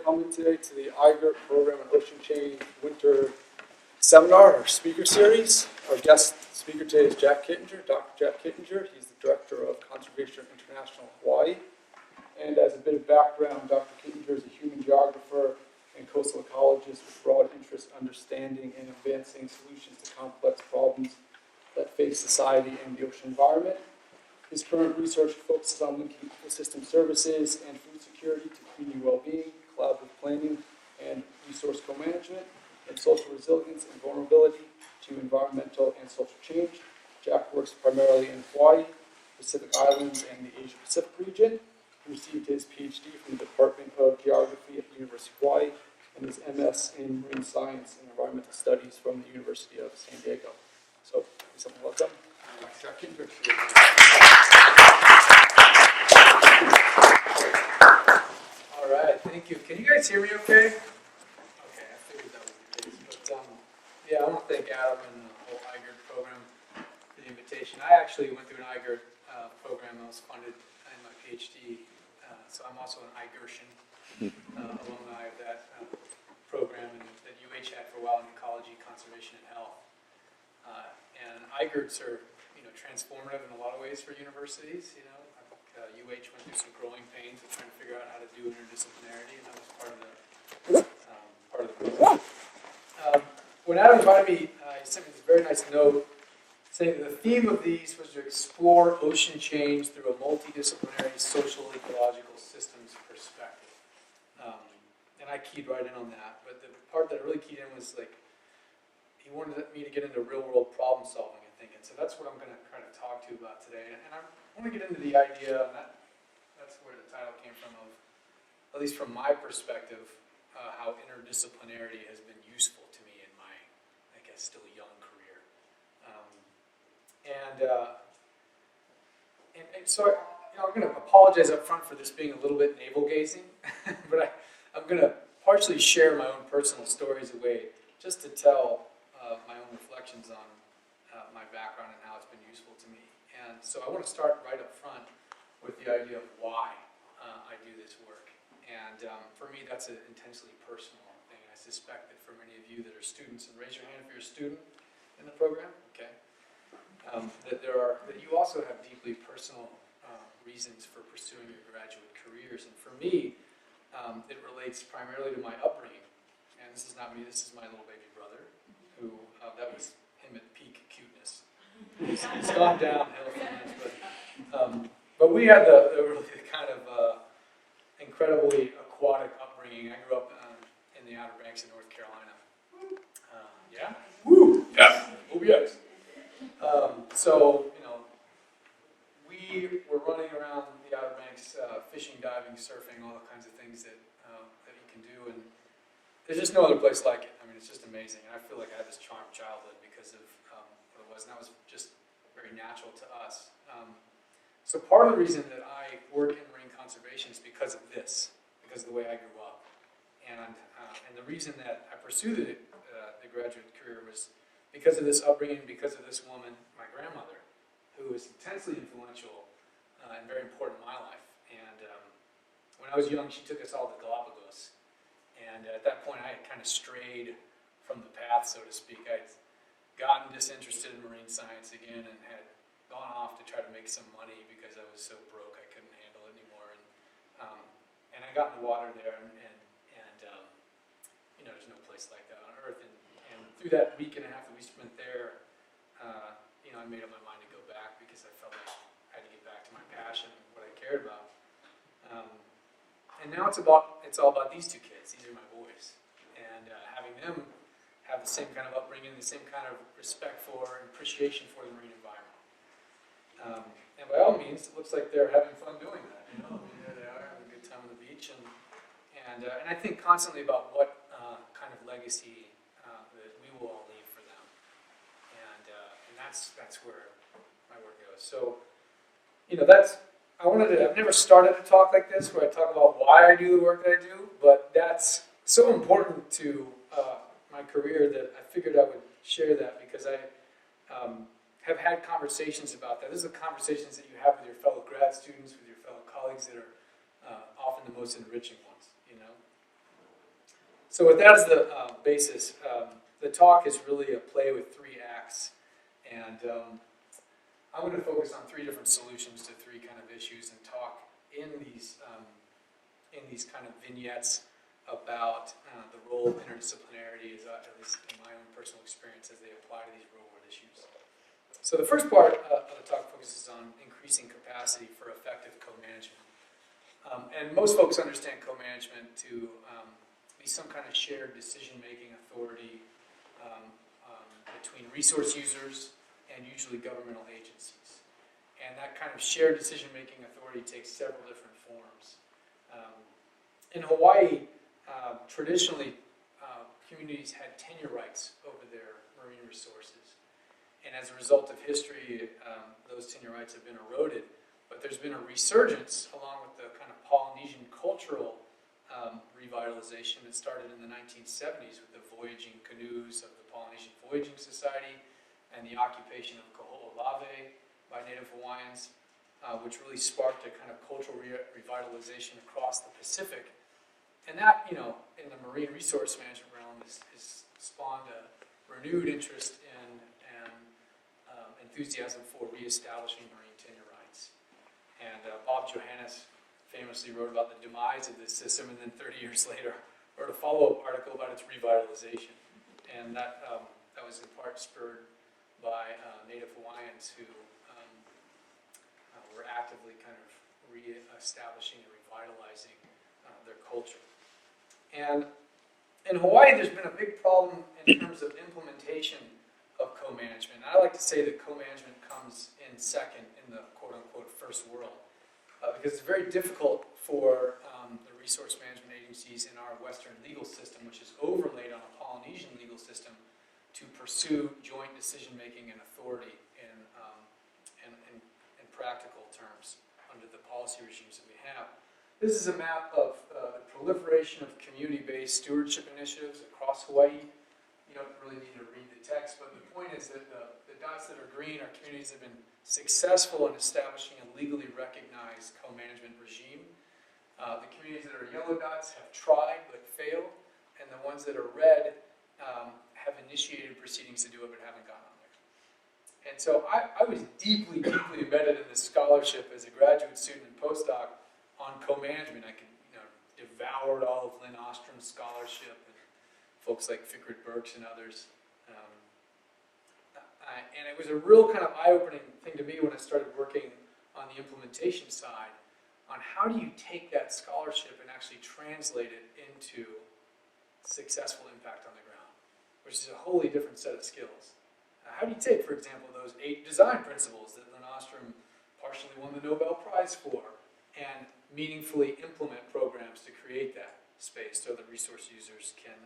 coming today to the IGERT program on ocean change winter seminar or speaker series. Our guest speaker today is Jack Kittinger, Dr. Jack Kittinger. He's the Director of Conservation International Hawaii. And as a bit of background, Dr. Kittinger is a human geographer and coastal ecologist with broad interest, understanding, and advancing solutions to complex problems that face society and the ocean environment. His current research focuses on linking ecosystem services and food security to community well-being, collaborative planning, and resource co-management, and social resilience and vulnerability to environmental and social change. Jack works primarily in Hawaii, Pacific Islands, and the Asia-Pacific region. He received his PhD from the Department of Geography at the University of Hawaii and his MS in Marine Science and Environmental Studies from the University of San Diego. So, please welcome Jack Kittinger. All right, thank you. Can you guys hear me okay? Okay, I figured that was the case. But yeah, I want to thank Adam and the whole IGERT program for the invitation. I actually went through an IGERT program that was funded in my PhD, so I'm also an IGERtian alumni of that program and that UH had for a while in ecology, conservation, and health. And IGERTs are, transformative in a lot of ways for universities. UH went through some growing pains of trying to figure out how to do interdisciplinarity, and that was part of the program. When Adam invited me, he sent me this very nice note saying that the theme of these was to explore ocean change through a multidisciplinary social ecological systems perspective. And I keyed right in on that, but the part that I really keyed in was he wanted me to get into real world problem solving and thinking. So that's what I'm going to kind of talk to you about today. And I want to get into the idea, and that's where the title came from, of, at least from my perspective, how interdisciplinarity has been useful to me in my, I guess, still young career. And so I'm going to apologize up front for this being a little bit navel-gazing, but I'm going to partially share my own personal stories away just to tell my own reflections on my background and how it's been useful to me. And so I want to start right up front with the idea of why I do this work. And for me, that's an intensely personal thing. I suspect that for many of you that are students, and raise your hand if you're a student in the program, okay, that you also have deeply personal reasons for pursuing your graduate careers. And for me, it relates primarily to my upbringing. And this is not me, this is my little baby brother, who, that was him at peak cuteness. He's gone downhill from this, but we had the really kind of incredibly aquatic upbringing. I grew up in the Outer Banks of North Carolina. Yeah? Woo! Yeah! Oh, yes! So, we were running around the Outer Banks, fishing, diving, surfing, all the kinds of things that you can do, and there's just no other place like it. I mean, it's just amazing, and I feel like I had this charmed childhood because of what it was, and that was just very natural to us. So part of the reason that I work in marine conservation is because of this, because of the way I grew up, and the reason that I pursued the graduate career was because of this upbringing, because of this woman, my grandmother, who was intensely influential and very important in my life. And when I was young, she took us all to Galapagos. And at that point, I had kind of strayed from the path, so to speak. I'd gotten disinterested in marine science again and had gone off to try to make some money because I was so broke I couldn't handle it anymore. And I got in the water there, and there's no place like that on Earth. And through that week and a half that we spent there, I made up my mind to go back because I felt like I had to get back to my passion, what I cared about. And now it's all about these two kids. These are my boys, and having them have the same kind of upbringing, the same kind of respect for and appreciation for the marine environment. And by all means, it looks like they're having fun doing that. I mean, there they are having a good time on the beach, and I think constantly about what kind of legacy that we will all leave for them, and that's where my work goes. So, I've never started a talk like this where I talk about why I do the work that I do, but that's so important to my career that I figured I would share that because I have had conversations about that. These are the conversations that you have with your fellow grad students, with your fellow colleagues that are often the most enriching ones, So with that as the basis, the talk is really a play with 3 acts. And I'm going to focus on 3 different solutions to 3 kind of issues and talk in these kind of vignettes about the role of interdisciplinarity, at least in my own personal experience, as they apply to these real-world issues. So the first part of the talk focuses on increasing capacity for effective co-management. And most folks understand co-management to be some kind of shared decision-making authority between resource users and usually governmental agencies. And that kind of shared decision-making authority takes several different forms. In Hawaii, traditionally, communities had tenure rights over their marine resources. And as a result of history, those tenure rights have been eroded. But there's been a resurgence along with the kind of Polynesian cultural revitalization that started in the 1970s with the voyaging canoes of the Polynesian Voyaging Society and the occupation of Kaho'olawe by Native Hawaiians, which really sparked a kind of cultural revitalization across the Pacific. And that, in the marine resource management realm is spawned a renewed interest in and enthusiasm for reestablishing marine tenure rights. And Bob Johannes famously wrote about the demise of this system, and then 30 years later wrote a follow-up article about its revitalization. And that was in part spurred by Native Hawaiians who were actively kind of re-establishing and revitalizing their culture. And in Hawaii, there's been a big problem in terms of implementation of co-management. I like to say that co-management comes in second in the quote-unquote first world, because it's very difficult for the resource management agencies in our Western legal system, which is overlaid on a Polynesian legal system, to pursue joint decision-making and authority in practical terms under the policy regimes that we have. This is a map of the proliferation of community-based stewardship initiatives across Hawaii. You don't really need to read the text, but the point is that the dots that are green are communities that have been successful in establishing a legally recognized co-management regime. The communities that are yellow dots have tried but failed, and the ones that are red have initiated proceedings to do it but haven't gotten on there. And so I was deeply, deeply embedded in this scholarship as a graduate student and postdoc on co-management. I devoured all of Lynn Ostrom's scholarship and folks like Fikret Burks and others. And it was a real kind of eye-opening thing to me when I started working on the implementation side on how do you take that scholarship and actually translate it into successful impact on the ground, which is a wholly different set of skills. How do you take, for example, those 8 design principles that Lynn Ostrom partially won the Nobel Prize for and meaningfully implement programs to create that space so that resource users can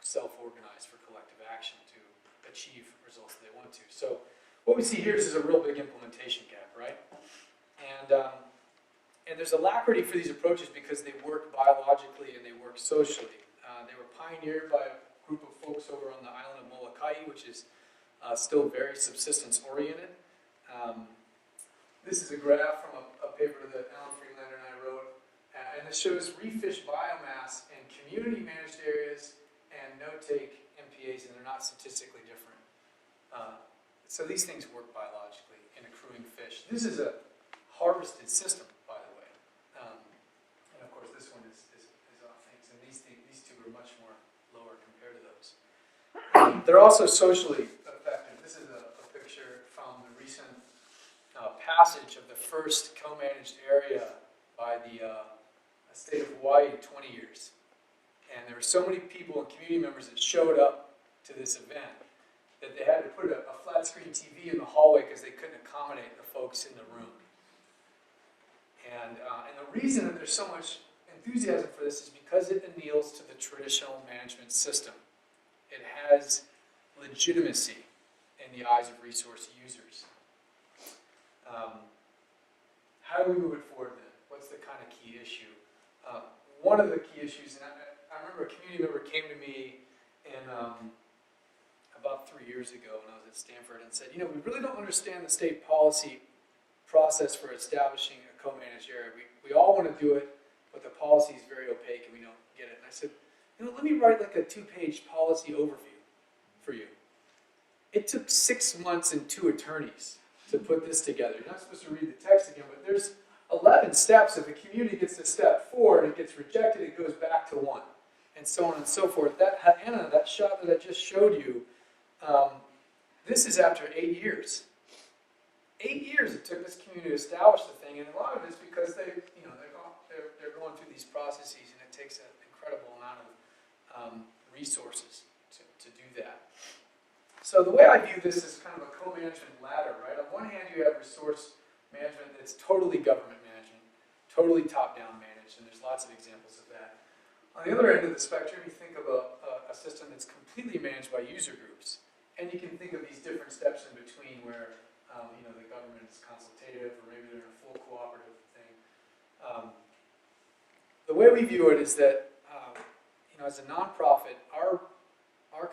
self-organize for collective action to achieve results that they want to. So what we see here is a real big implementation gap, right? And there's alacrity for these approaches because they work biologically and they work socially. They were pioneered by a group of folks over on the island of Molokai, which is still very subsistence-oriented. This is a graph from a paper that Alan Freelander and I wrote, and it shows reef fish biomass in community-managed areas and no-take MPAs, and they're not statistically different. So these things work biologically in accruing fish. This is a harvested system, by the way. And of course, this one is off things, and these two are much more lower compared to those. They're also socially effective. This is a picture from the recent passage of the first co-managed area by the state of Hawaii in 20 years. And there were so many people and community members that showed up to this event that they had to put a flat screen TV in the hallway because they couldn't accommodate the folks in the room. And the reason that there's so much enthusiasm for this is because it anneals to the traditional management system. It has legitimacy in the eyes of resource users. How do we move it forward then? What's the kind of key issue? One of the key issues, and I remember a community member came to me in about 3 years ago when I was at Stanford and said, we really don't understand the state policy process for establishing a co-managed area. We all want to do it, but the policy is very opaque and we don't get it. And I said, let me write like a 2-page policy overview for you. It took 6 months and 2 attorneys to put this together. You're not supposed to read the text again, but there's 11 steps. If a community gets to step 4 and it gets rejected, it goes back to 1, and so on and so forth. Anna, that shot that I just showed you, this is after 8 years. 8 years it took this community to establish the thing, and a lot of it's because they're going through these processes, and it takes an incredible amount of resources to do that. So the way I view this is kind of a co-management ladder, right? On one hand, you have resource management that's totally government management, totally top-down managed, and there's lots of examples of that. On the other end of the spectrum, you think of a system that's completely managed by user groups, and you can think of these different steps in between where the government is consultative, or maybe they're in a full cooperative thing. The way we view it is that, as a nonprofit, our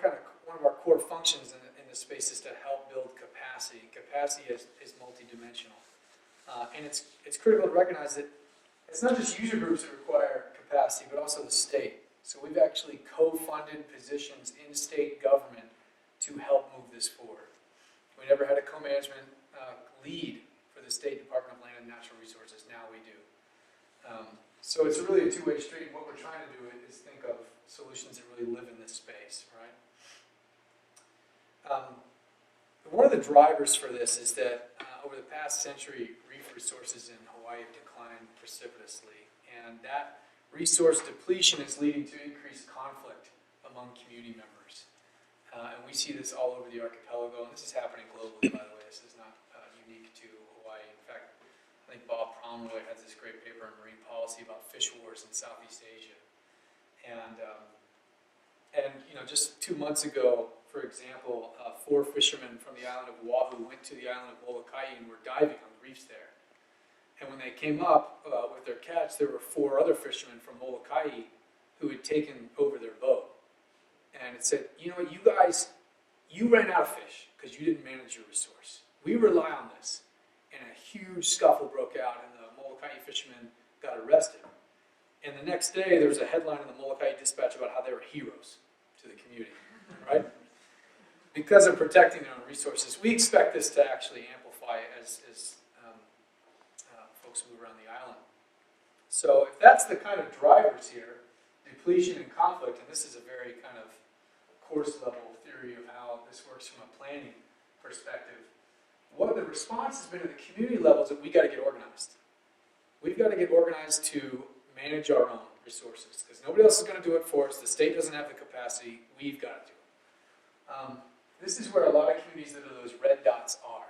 kind of one of our core functions in this space is to help build capacity. Capacity is multidimensional, and it's critical to recognize that it's not just user groups that require capacity, but also the state. So we've actually co-funded positions in state government to help move this forward. We never had a co-management lead for the State Department of Land and Natural Resources. Now we do. So it's really a two-way street. What we're trying to do is think of solutions that really live in this space, right? One of the drivers for this is that over the past century, reef resources in Hawaii have declined precipitously, and that resource depletion is leading to increased conflict among community members. And we see this all over the archipelago, and this is happening globally, by the way. This is not unique to Hawaii. In fact, I think Bob Pomeroy has this great paper on marine policy about fish wars in Southeast Asia. And just 2 months ago, for example, 4 fishermen from the island of Oahu went to the island of Molokai and were diving on the reefs there. And when they came up with their catch, there were 4 other fishermen from Molokai who had taken over their boat. And it said, you guys, you ran out of fish because you didn't manage your resource. We rely on this. And a huge scuffle broke out, and the Molokai fishermen got arrested. And the next day, there was a headline in the Molokai Dispatch about how they were heroes to the community, right? Because of protecting their own resources. We expect this to actually amplify as folks move around the island. So if that's the kind of drivers here, depletion and conflict, and this is a very kind of course level theory of how this works from a planning perspective, what the response has been at the community level is that we got to get organized. We've got to get organized to manage our own resources, because nobody else is going to do it for us. The state doesn't have the capacity. We've got to do it. This is where a lot of communities that are those red dots are.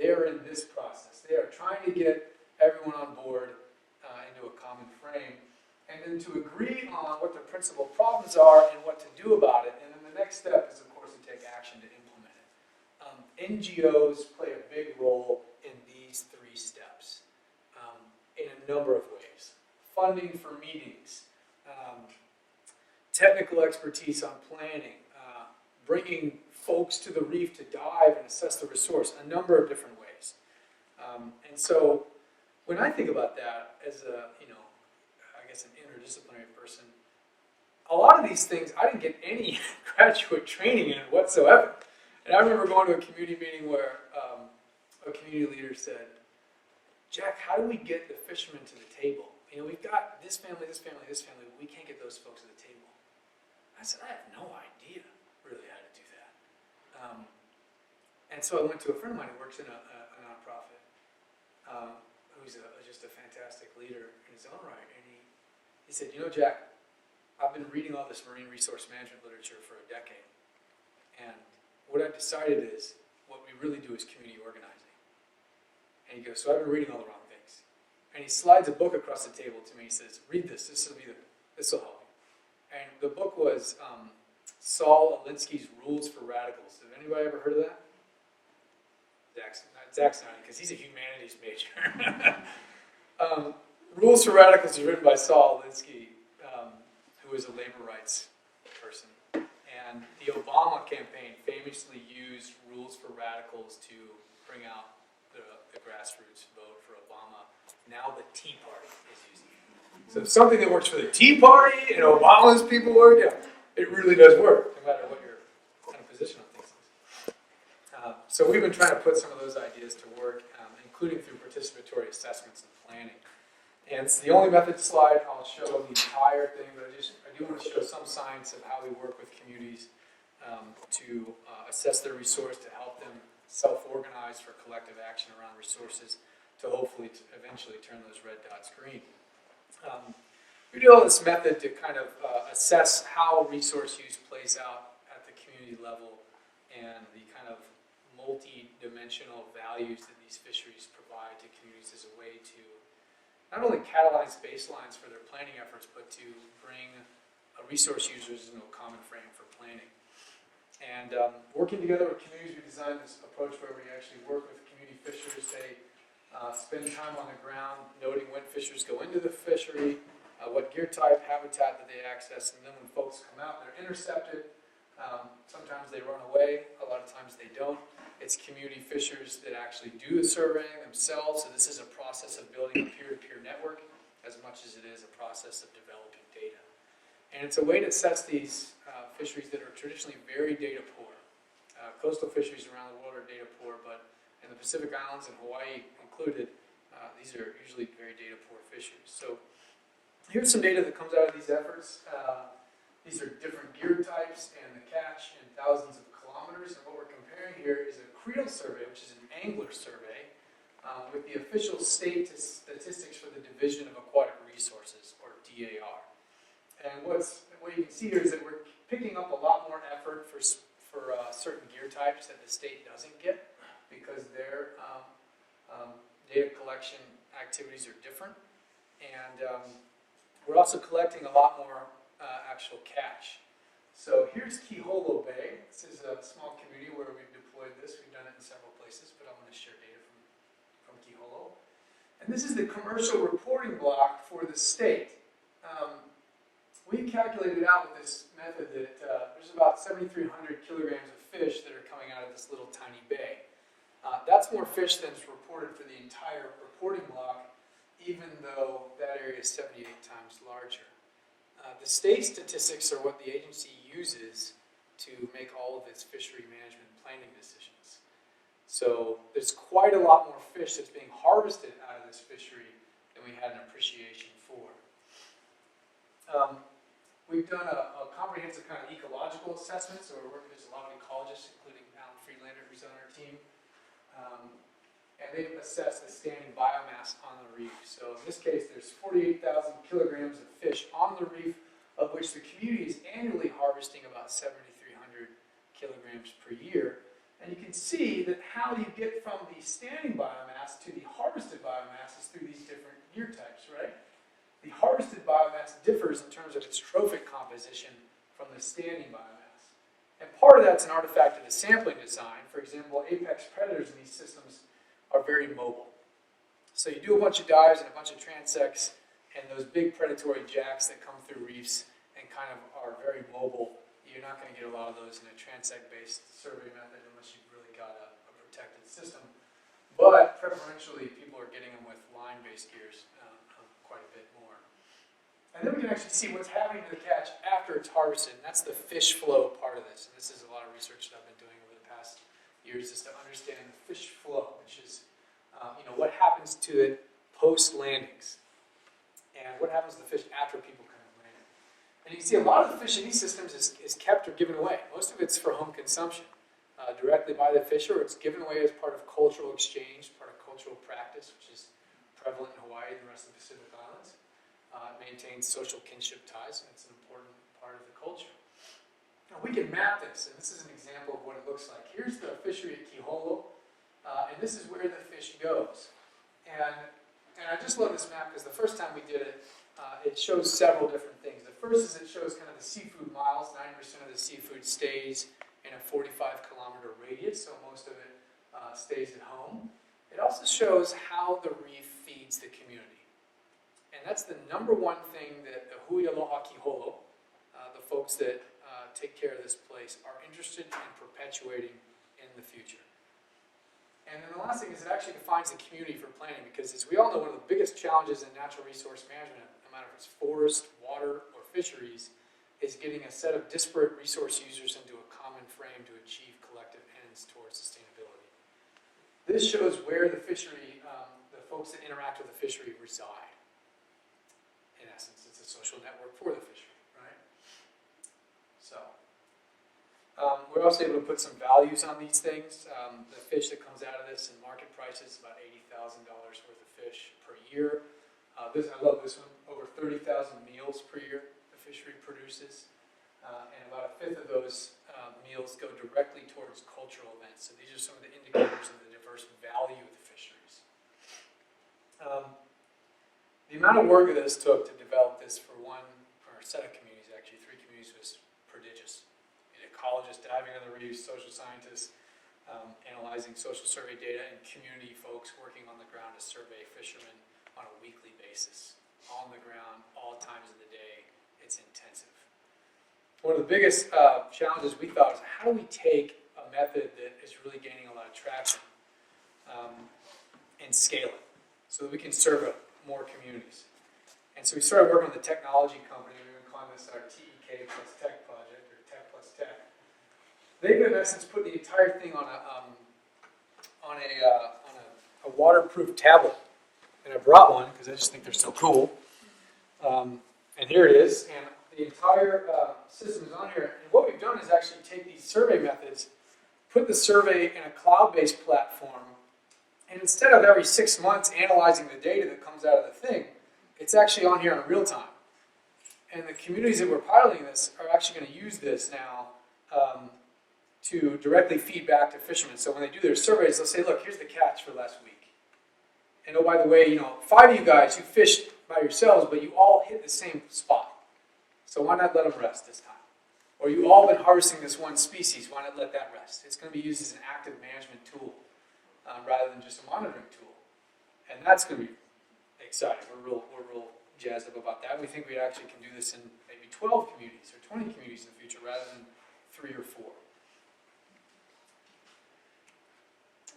They are in this process. They are trying to get everyone on board into a common frame, and then to agree on what the principal problems are and what to do about it. And then the next step is, of course, to take action to implement it. NGOs play a big role in these 3 steps in a number of ways. Funding for meetings, technical expertise on planning, bringing folks to the reef to dive and assess the resource, a number of different ways. And so when I think about that as an interdisciplinary person, a lot of these things, I didn't get any graduate training in it whatsoever. And I remember going to a community meeting where a community leader said, Jack, how do we get the fishermen to the table? We've got this family, this family, this family, but we can't get those folks to the table. I said, I have no idea really how to do that. And so I went to a friend of mine who works in a nonprofit, who's just a fantastic leader in his own right. And he said, Jack, I've been reading all this marine resource management literature for a decade. And what I've decided is what we really do is community organizing. And he goes, so I've been reading all the wrong things. And he slides a book across the table to me. He says, read this. This will help you. And the book was Saul Alinsky's Rules for Radicals. Have anybody ever heard of that? Zach's not, because he's a humanities major. Rules for Radicals is written by Saul Alinsky, who is a labor rights person. And the Obama campaign famously used Rules for Radicals to bring out the grassroots vote for Obama. Now the Tea Party is using it. So something that works for the Tea Party and Obama's people work, yeah, it really does work, no matter what your kind of position on things is. So we've been trying to put some of those ideas to work, including through participatory assessments and planning. And it's the only method slide. I'll show the entire thing, but I do want to show some science of how we work with communities to assess their resource, to help them self-organize for collective action around resources, to hopefully eventually turn those red dots green. We do all this method to kind of assess how resource use plays out at the community level and the kind of multi-dimensional values that these fisheries provide to communities as a way to not only catalyze baselines for their planning efforts, but to bring resource users into a common frame for planning. And working together with communities, we designed this approach where we actually work with community fishers. They spend time on the ground noting when fishers go into the fishery, what gear type, habitat that they access, and then when folks come out, they're intercepted. Sometimes they run away, a lot of times they don't. It's community fishers that actually do the surveying themselves, so this is a process of building a peer-to-peer network as much as it is a process of developing data. And it's a way to assess these fisheries that are traditionally very data poor. Coastal fisheries around the world are data poor, but in the Pacific Islands and Hawaii included, these are usually very data poor fisheries. So here's some data that comes out of these efforts. These are different gear types and the catch in thousands of kilometers. And what we're comparing here is a creel survey, which is an angler survey, with the official state statistics for the Division of Aquatic Resources, or DAR. And what you can see here is that we're picking up a lot more effort for certain gear types that the state doesn't get because their data collection activities are different. And we're also collecting a lot more actual catch. So here's Kiholo Bay. This is a small community where we've deployed this. We've done it in several places, but I'm going to share data from Kiholo. And this is the commercial reporting block for the state. We calculated out with this method that there's about 7,300 kilograms of fish that are coming out of this little tiny bay. That's more fish than is reported for the entire reporting block, even though that area is 78 times larger. The state statistics are what the agency uses to make all of its fishery management planning decisions. So there's quite a lot more fish that's being harvested out of this fishery than we had an appreciation for. We've done a comprehensive kind of ecological assessment, so there's a lot of ecologists, including Alan Friedlander, who's on our team. And they've assessed the standing biomass on the reef. So in this case, there's 48,000 kilograms of fish on the reef, of which the community is annually harvesting about 7,300 kilograms per year. And you can see that how you get from the standing biomass to the harvested biomass is through these different gear types, right? The harvested biomass differs in terms of its trophic composition from the standing biomass. And part of that's an artifact of the sampling design. For example, apex predators in these systems are very mobile. So you do a bunch of dives and a bunch of transects, and those big predatory jacks that come through reefs and kind of are very mobile, you're not going to get a lot of those in a transect-based survey method unless you've really got a protected system. But preferentially, people are getting them with line-based gears quite a bit more. And then we can actually see what's happening to the catch after it's harvested, and that's the fish flow part of this. And this is a lot of research that I've been doing over the past years, is to understand the fish flow, which is what happens to it post-landings, and what happens to the fish after people kind of land. And you can see a lot of the fish in these systems is kept or given away. Most of it's for home consumption, directly by the fisher, or it's given away as part of cultural exchange, part of cultural practice, which is prevalent in Hawaii and the rest of the Pacific Islands. It maintains social kinship ties, and it's an important part of the culture. Now, we can map this, and this is an example of what it looks like. Here's the fishery at Kiholo, and this is where the fish goes. And I just love this map because the first time we did it, it shows several different things. The first is it shows kind of the seafood miles. 90% of the seafood stays in a 45-kilometer radius, so most of it stays at home. It also shows how the reef feeds the community. And that's the number one thing that the Hui Aloha Kiholo, the folks that take care of this place, are interested in perpetuating in the future. And then the last thing is it actually defines the community for planning, because as we all know, one of the biggest challenges in natural resource management, no matter if it's forest, water, or fisheries, is getting a set of disparate resource users into a common frame to achieve collective ends towards sustainability. This shows where the fishery, the folks that interact with the fishery reside. In essence, it's a social network for the fishery, right? So, we're also able to put some values on these things. The fish that comes out of this in market prices is about $80,000 worth of fish per year. I love this one, over 30,000 meals per year the fishery produces. And about a fifth of those meals go directly towards cultural events. So these are some of the indicators of the diverse value of the fisheries. The amount of work that this took to develop this for a set of communities, actually 3 communities, was prodigious. Ecologists diving on the reefs, social scientists analyzing social survey data, and community folks working on the ground to survey fishermen on a weekly basis. On the ground, all times of the day. It's intensive. One of the biggest challenges we thought was, how do we take a method that is really gaining a lot of traction and scale it so that we can serve more communities? And so we started working with a technology company. We've been calling this our TEK plus Tech project, or Tech plus Tech. They've in essence put the entire thing on a waterproof tablet, and I brought one because I just think they're so cool. And here it is, and the entire system is on here. And what we've done is actually take these survey methods, put the survey in a cloud-based platform, and instead of every 6 months analyzing the data that comes out of the thing, it's actually on here in real time. And the communities that we're piloting this are actually going to use this now to directly feed back to fishermen. So when they do their surveys, they'll say, look, here's the catch for last week. And oh, by the way, 5 of you guys, you fished by yourselves, but you all hit the same spot. So why not let them rest this time? Or you all been harvesting this one species, why not let that rest? It's going to be used as an active management tool rather than just a monitoring tool. And that's going to be exciting. We're real jazzed up about that. We think we actually can do this in maybe 12 communities or 20 communities in the future rather than 3 or 4.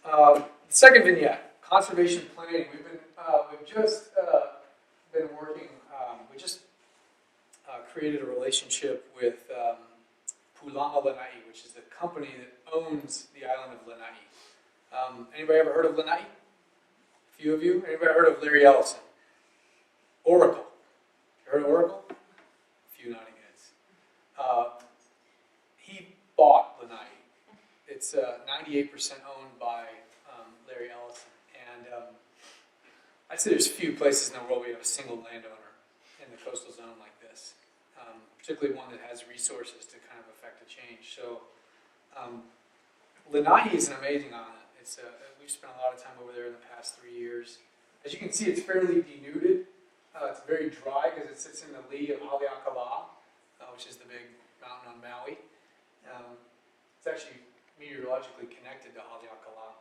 The second vignette, conservation planning. We've just been working. We just created a relationship with Pulama Lanai, which is the company that owns the island of Lanai. Anybody ever heard of Lanai? A few of you. Anybody heard of Larry Ellison? Oracle. You heard of Oracle? A few nodding heads. He bought Lanai. It's 98% owned by Larry Ellison. And I'd say there's few places in the world where you have a single landowner in the coastal zone like this, particularly one that has resources to kind of affect a change. So Lanai is an amazing island. We've spent a lot of time over there in the past 3 years. As you can see, it's fairly denuded. It's very dry because it sits in the lee of Haleakala, which is the big mountain on Maui. It's actually meteorologically connected to Haleakala.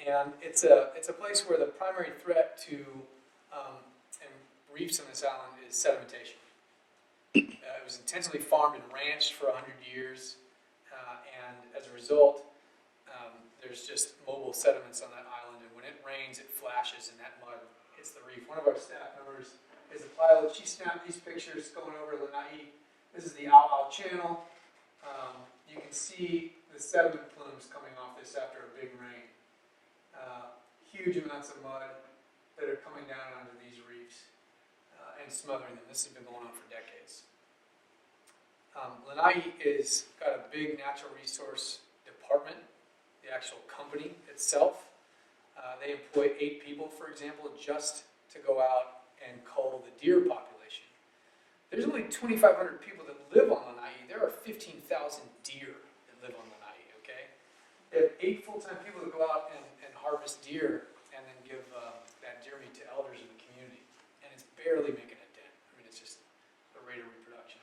And it's a place where the primary threat to reefs on this island is sedimentation. It was intentionally farmed and ranched for 100 years, and as a result, there's just mobile sediments on that island, and when it rains, it flashes, and that mud hits the reef. One of our staff members is a pilot. She snapped these pictures going over Lanai. This is the Ao Channel. You can see the sediment plumes coming off this after a big rain. Huge amounts of mud that are coming down onto these reefs and smothering them. This has been going on for decades. Lanai is got a big natural resource department, the actual company itself. They employ 8 people, for example, just to go out and cull the deer population. There's only 2,500 people that live on Lanai. There are 15,000 deer that live on Lanai, okay? They have 8 full-time people that go out and harvest deer and then give that deer meat to elders in the community. And it's barely making a dent. I mean, it's just the rate of reproduction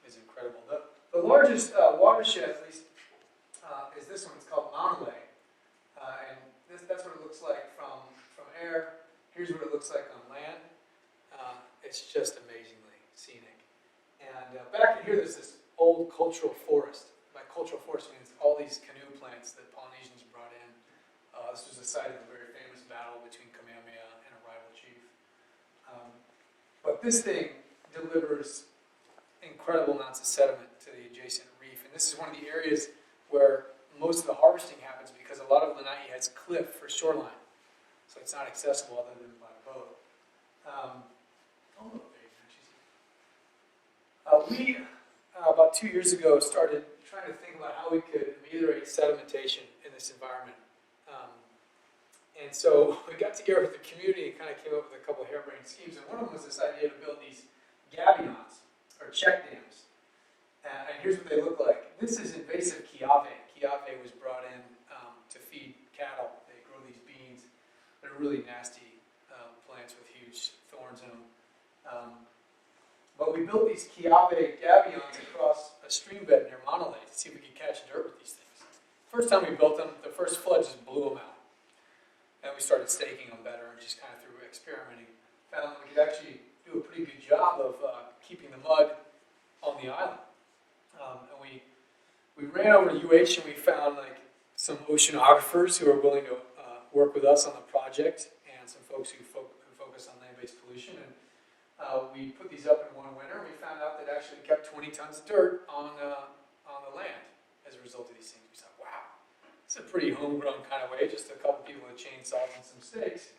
is incredible. The largest watershed, at least, is this one. It's called Maunaway. And that's what it looks like from air. Here's what it looks like on land. It's just amazingly scenic. And back in here, there's this old cultural forest. By cultural forest, it means all these canoe plants that Polynesians brought in This was the site of a very famous battle between Kamehameha and a rival chief. But this thing delivers incredible amounts of sediment to the adjacent reef, and this is one of the areas where most of the harvesting happens because a lot of Lanai has cliff for shoreline, so it's not accessible other than by boat. We, about 2 years ago, started trying to think about how we could ameliorate sedimentation in this environment. And so we got together with the community and kind of came up with a couple of harebrained schemes, and one of them was this idea to build these gabions, or check dams. And here's what they look like. This is invasive kiave. Kiave was brought in to feed cattle. They grow these beans. They're really nasty plants with huge thorns in them. But we built these kiave gabions across a stream bed near Monolith to see if we could catch dirt with these things. First time we built them, the first flood just blew them out. And we started staking them better and just kind of through experimenting, found that we could actually do a pretty good job of keeping the mud on the island. And we ran over to UH and we found like some oceanographers who are willing to work with us on the project, and some folks who focus on land-based pollution. And we put these up in one winter, and we found out that actually kept 20 tons of dirt on the land as a result of these things. We thought, wow, it's a pretty homegrown kind of way, just a couple people with chainsaws and some stakes.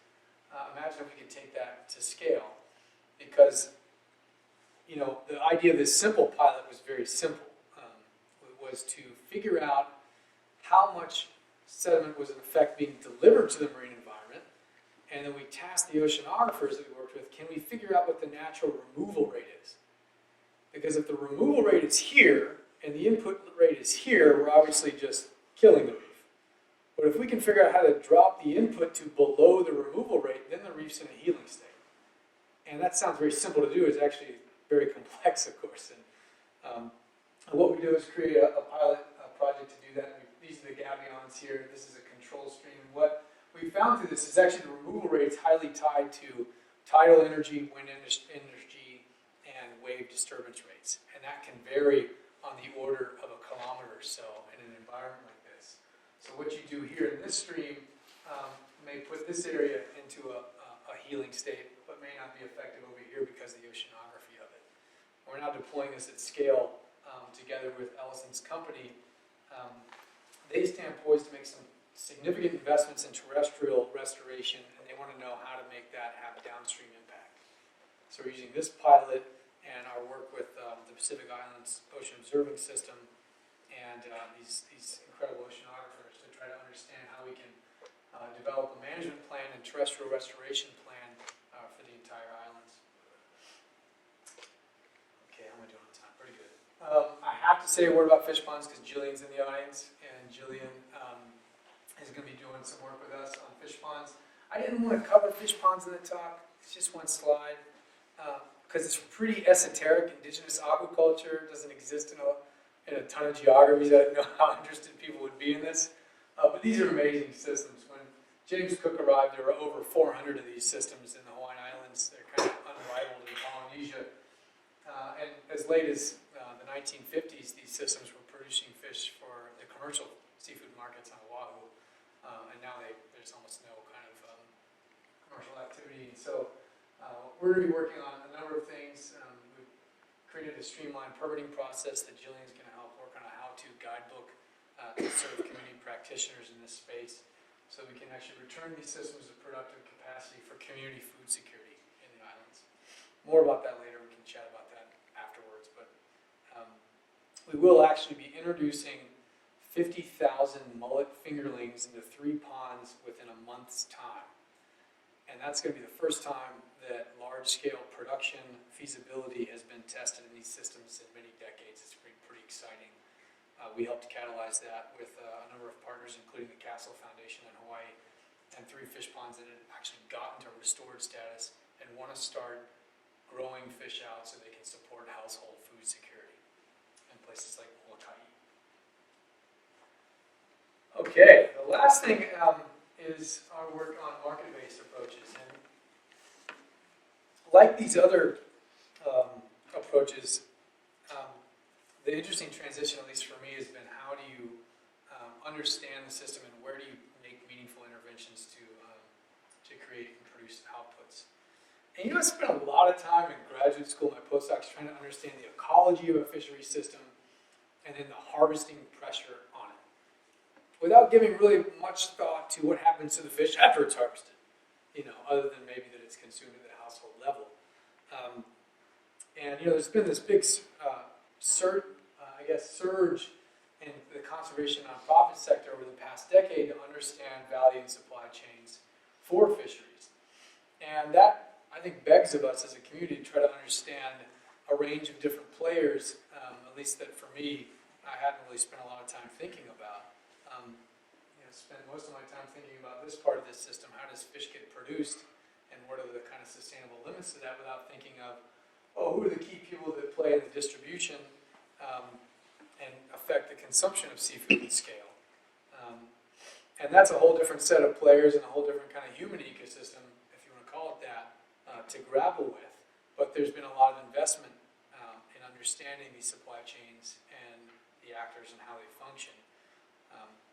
Imagine if we could take that to scale, because the idea of this simple pilot was very simple. It was to figure out how much sediment was in effect being delivered to the marine environment, and then we tasked the oceanographers that we worked with, can we figure out what the natural removal rate is? Because if the removal rate is here, and the input rate is here, we're obviously just killing the reef. But if we can figure out how to drop the input to below the removal rate, then the reef's in a healing state. And that sounds very simple to do. It's actually very complex, of course. And what we do is create a pilot project to do that. These are the gabions here. This is a control stream. What we found through this is actually the removal rate is highly tied to tidal energy, wind energy, and wave disturbance rates. And that can vary on the order of a kilometer or so in an environment like this. So what you do here in this stream may put this area into a healing state, but may not be effective over here because of the oceanography of it. We're now deploying this at scale together with Ellison's company. They stand poised to make some significant investments in terrestrial restoration, and they want to know how to make that have downstream impact. So we're using this pilot and our work with the Pacific Islands Ocean Observing System and these incredible oceanographers to try to understand how we can develop a management plan and terrestrial restoration plan for the entire islands. Okay, how am I doing on time? Pretty good. I have to say a word about fish ponds because Jillian's in the audience, and Jillian is going to be doing some work with us on fish ponds. I didn't want to cover fish ponds in the talk. It's just one slide because it's pretty esoteric. Indigenous aquaculture doesn't exist in a ton of geographies. I don't know how interested people would be in this, but these are amazing systems. When James Cook arrived, there were over 400 of these systems in the Hawaiian Islands. They're kind of unrivaled in Polynesia. And as late as the 1950s, these systems were producing fish for the commercial seafood markets on Oahu. And now there's almost no kind of commercial activity. And so we're going to be working on a number of things. We've created a streamlined permitting process that Jillian's going to help work on a how-to guidebook to serve community practitioners in this space, so we can actually return these systems to productive capacity for community food security in the islands. More about that later. We can chat about that afterwards. But we will actually be introducing 50,000 mullet fingerlings into 3 ponds within a month's time. And that's going to be the first time that large-scale production feasibility has been tested in these systems in many decades. It's pretty exciting. We helped catalyze that with a number of partners, including the Castle Foundation in Hawaii, and 3 fish ponds that had actually gotten to restored status and want to start growing fish out so they can support household food security in places like Molokai. Okay, the last thing is our work on market-based approaches. And like these other approaches, the interesting transition, at least for me, has been how do you understand the system and where do you make meaningful interventions solutions to create and produce outputs. And I spent a lot of time in graduate school, my postdocs, trying to understand the ecology of a fishery system and then the harvesting pressure on it, without giving really much thought to what happens to the fish after it's harvested, other than maybe that it's consumed at the household level. And there's been this big surge in the conservation nonprofit sector over the past decade to understand value and supply chains for fisheries. And that, I think, begs of us as a community to try to understand a range of different players, at least that for me, I hadn't really spent a lot of time thinking about. Spend most of my time thinking about this part of this system, how does fish get produced, and what are the kind of sustainable limits to that, without thinking of, who are the key people that play in the distribution and affect the consumption of seafood at scale. And that's a whole different set of players and a whole different kind of human ecosystem, if you want to call it that, to grapple with. But there's been a lot of investment in understanding these supply chains and the actors and how they function,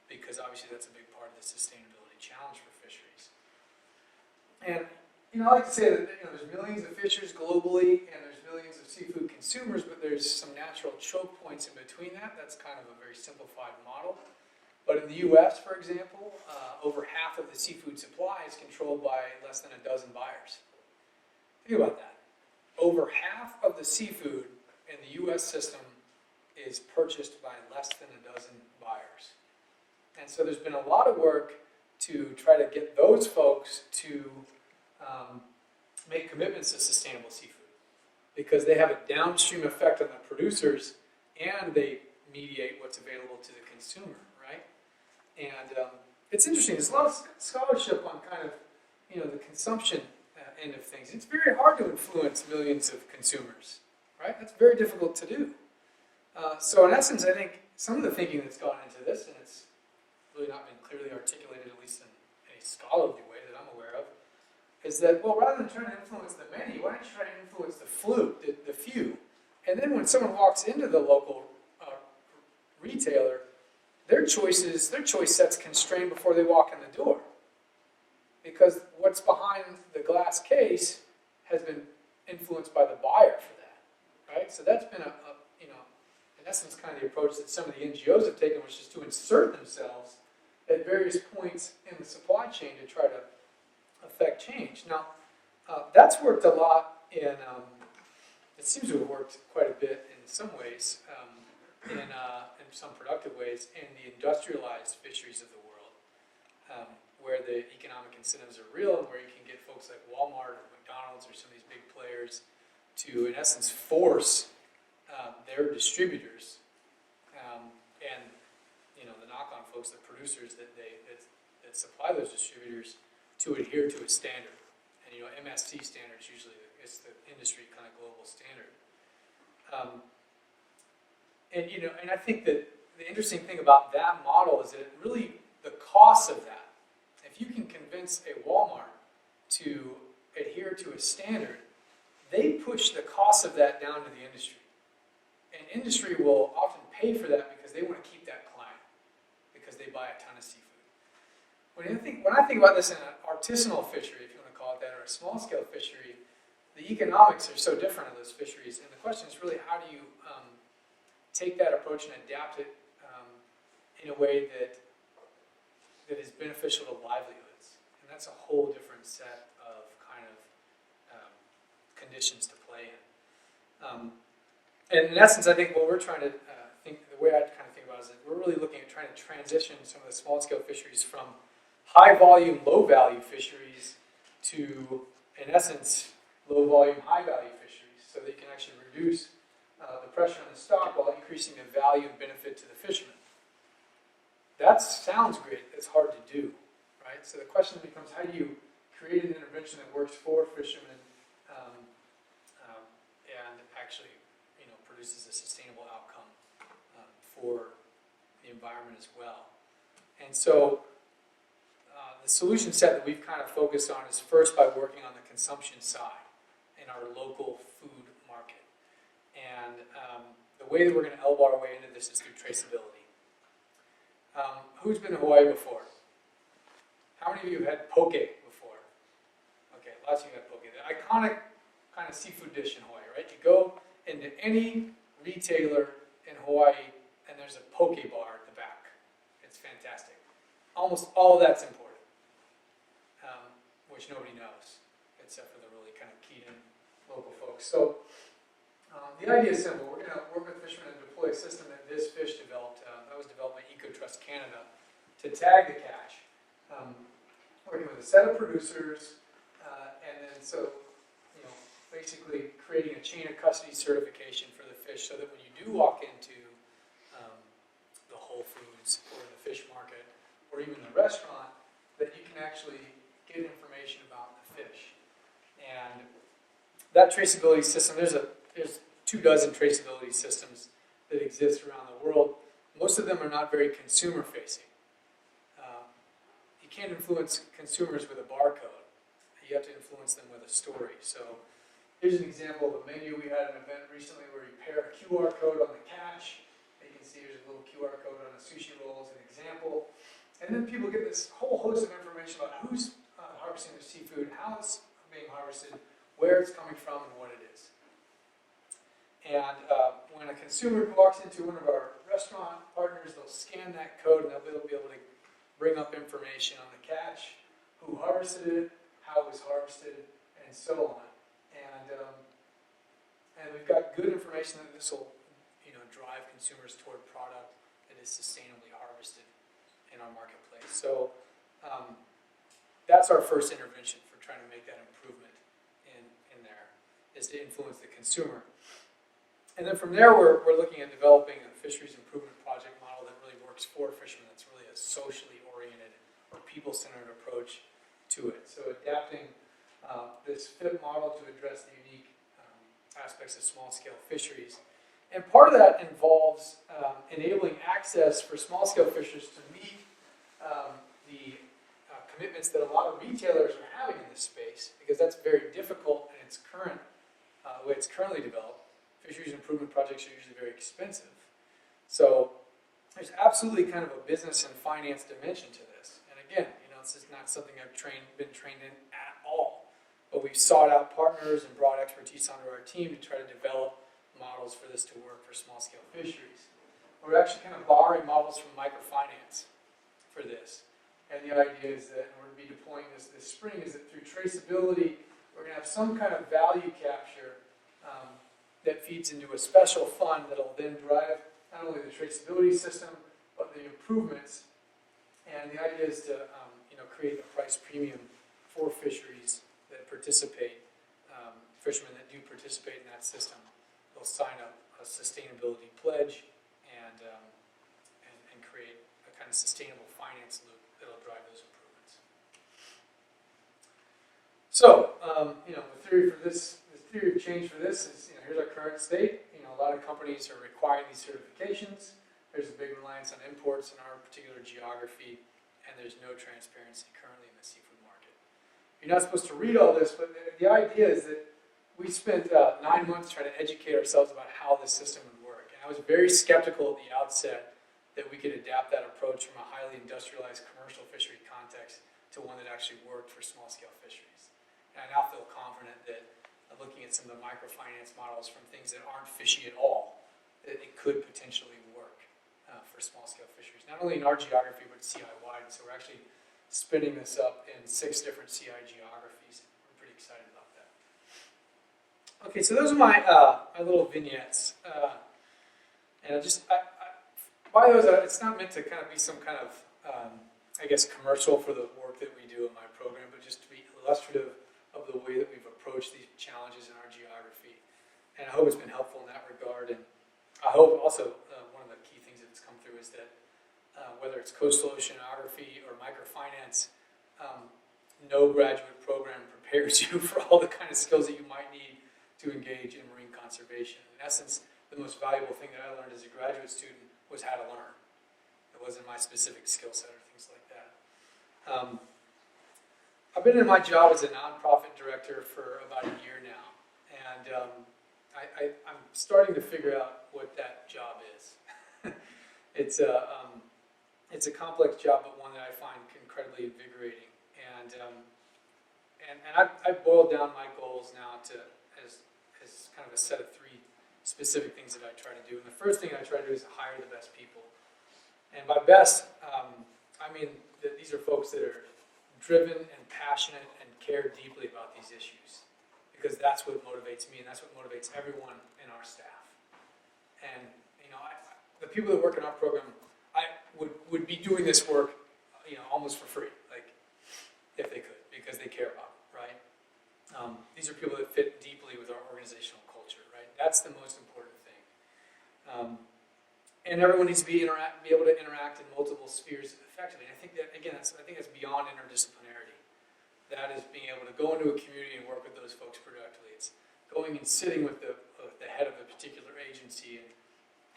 because obviously that's a big part of the sustainability challenge for fisheries. And I like to say that there's millions of fishers globally and there's millions of seafood consumers, but there's some natural choke points in between that. That's kind of a very simplified model. But in the U.S., for example, over half of the seafood supply is controlled by less than a dozen buyers. Think about that. Over half of the seafood in the U.S. system is purchased by less than a dozen buyers. And so there's been a lot of work to try to get those folks to make commitments to sustainable seafood, because they have a downstream effect on the producers and they mediate what's available to the consumer, right? And it's interesting, there's a lot of scholarship on kind of, the consumption end of things. It's very hard to influence millions of consumers, right? That's very difficult to do. So in essence, I think some of the thinking that's gone into this, and it's really not been clearly articulated, at least in a scholarly way that I'm aware of, is that, rather than trying to influence the many, why don't you try to influence the few? And then when someone walks into the local retailer, their choice set's constrained before they walk in the door. Because what's behind the glass case has been influenced by the buyer for that, right? So that's been in essence, kind of the approach that some of the NGOs have taken, which is to insert themselves at various points in the supply chain to try to affect change. Now, that's worked a lot in, it seems to have worked quite a bit in some ways, in some productive ways, in the industrialized fisheries of the world, where the economic incentives are real and where you can get folks like Walmart or McDonald's or some of these big players to, in essence, force their distributors and the knock-on folks, the producers that supply those distributors, to adhere to a standard. And MSC standards usually it's the industry kind of global standard. And I think that the interesting thing about that model is that it really, the cost of that, if you can convince a Walmart to adhere to a standard, they push the cost of that down to the industry. And industry will often pay for that because they want to keep that client, because they buy a ton of seafood. When I think about this in an artisanal fishery, if you want to call it that, or a small-scale fishery, the economics are so different of those fisheries. And the question is really, how do you take that approach and adapt it in a way that is beneficial to livelihoods? And that's a whole different set of kind of conditions to play in. And in essence, I think what we're trying to the way I kind of think about it is that we're really looking at trying to transition some of the small-scale fisheries from high-volume, low-value fisheries to, in essence, low-volume, high-value fisheries, so that you can actually reduce the pressure on the stock while increasing the value and benefit to the fishermen. That sounds great. It's hard to do, right? So the question becomes, how do you create an intervention that works for fishermen and actually produces a sustainable outcome for the environment as well? And so the solution set that we've kind of focused on is first by working on the consumption side in our local food market. And the way that we're going to elbow our way into this is through traceability. Who's been to Hawaii before? How many of you have had poke before? Okay, lots of you had poke. The iconic kind of seafood dish in Hawaii, right? You go into any retailer in Hawaii and there's a poke bar at the back. It's fantastic. Almost all of that's imported, which nobody knows, except for the really kind of keyed in local folks. So the idea is simple. We're going to work with fishermen and deploy a system that this fish developed. That was developed by EcoTrust Canada to tag the catch. Working with a set of producers, and then basically creating a chain of custody certification for the fish, so that when you do walk into the Whole Foods or the fish market or even the restaurant, that you can actually get information about the fish. And that traceability system, there's 24 traceability systems that exist around the world. Most of them are not very consumer facing. You can't influence consumers with a barcode. You have to influence them with a story. So here's an example of a menu. We had an event recently where you pair a QR code on the catch. You can see here's a little QR code on a sushi roll as an example. And then people get this whole host of information about who's harvesting their seafood, how it's being harvested, where it's coming from, and what it is. And when a consumer walks into one of our restaurant partners, they'll scan that code and they'll be able to bring up information on the catch, who harvested it, how it was harvested, and so on. And we've got good information that this will, drive consumers toward product that is sustainably harvested in our marketplace. So that's our first intervention for trying to make that improvement in there, is to influence the consumer. And then from there, we're looking at developing a fisheries improvement project model that really works for fishermen. That's really a socially oriented or people-centered approach to it. So adapting this FIP model to address the unique aspects of small-scale fisheries. And part of that involves enabling access for small-scale fishers to meet the commitments that a lot of retailers are having in this space, because that's very difficult in its current way it's currently developed. Fisheries improvement projects are usually very expensive. So there's absolutely kind of a business and finance dimension to this. And again, this is not something I've been trained in at all. But we've sought out partners and brought expertise onto our team to try to develop models for this to work for small-scale fisheries. We're actually kind of borrowing models from microfinance for this. And the idea is that we're going to be deploying this spring, is that through traceability, we're going to have some kind of value capture that feeds into a special fund that will then drive not only the traceability system, but the improvements. And the idea is to create a price premium for fisheries that participate, fishermen that do participate in that system. They'll sign up a sustainability pledge and create a kind of sustainable finance loop that will drive those improvements. So, the theory for this, the theory of change for this is, here's our current state. A lot of companies are requiring these certifications. There's a big reliance on imports in our particular geography, and there's no transparency currently in the seafood market. You're not supposed to read all this, but the idea is that we spent 9 months trying to educate ourselves about how this system would work. And I was very skeptical at the outset that we could adapt that approach from a highly industrialized commercial fishery context to one that actually worked for small-scale fisheries. And I now feel confident that looking at some of the microfinance models from things that aren't fishy at all, that it could potentially work for small-scale fisheries, not only in our geography, but CI-wide. And so we're actually spinning this up in 6 different CI geographies. We're pretty excited about that. Okay, so those are my little vignettes. And by those, it's not meant to kind of be some kind of, commercial for the work that we do in my program, but just to be illustrative of the way that we've approached these challenges in our geography. And I hope it's been helpful in that regard. And I hope also one of the key things that's come through is that whether it's coastal oceanography or microfinance, no graduate program prepares you for all the kind of skills that you might need to engage in marine conservation. In essence, the most valuable thing that I learned as a graduate student was how to learn. It wasn't my specific skill set or things like that. I've been in my job as a nonprofit director for about a year now, and I'm starting to figure out what that job is. It's a complex job, but one that I find incredibly invigorating. And I've boiled down my goals now to as kind of a set of 3 specific things that I try to do. And the first thing I try to do is hire the best people. And by best, I mean that these are folks that are driven and passionate and care deeply about these issues, because that's what motivates me and that's what motivates everyone in our staff. And the people that work in our program, I would be doing this work, almost for free, like if they could, because they care about it, right? These are people that fit deeply with our organizational culture, right? That's the most important thing. And everyone needs to be able to interact in multiple spheres effectively. And I think that, again, that's beyond interdisciplinarity. That is being able to go into a community and work with those folks productively. It's going and sitting with the head of a particular agency and